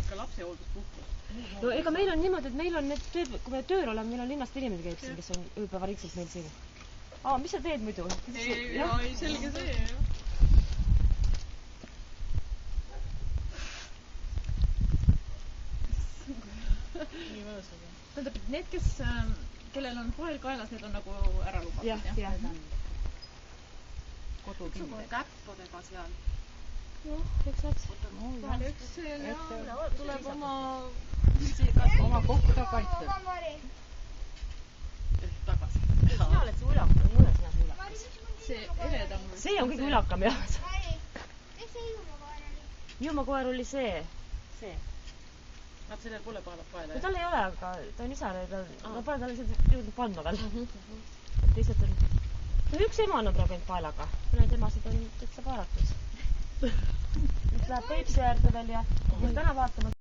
ka lapsehoolduspuhkus. No ega meil on niimoodi, et meil on need tööd, kui me tööl oleme, meil on linnast inimene käib siin, kes on ööpäevarikselt meil siin. Mis sa teed muidu? Ei, selge see, jah. Nii mõnusagi. Tähendab, et need, kellel on fail kaelas, need on nagu ära lubatud, jah? Jah. Kodukindel. Käppodega seal. Noh, eks nad. Eks see tuleb oma kohta kaitseb. tagasi. Sina oled see ulakam, mulle sina see ulakam. See eledam. See on kõige ulakam, jah. Eks see juumakoer oli? Juumakoer oli see. Nad sellel pole paela. No tal ei ole, aga ta on isale, ma pole talle lihtsalt jõudnud panna veel. Lihtsalt on... No üks ema on praegu ainult paelaga. Need emasid on täitsa paaratud. Üks läheb Peipsi äärde veel ja täna vaatama.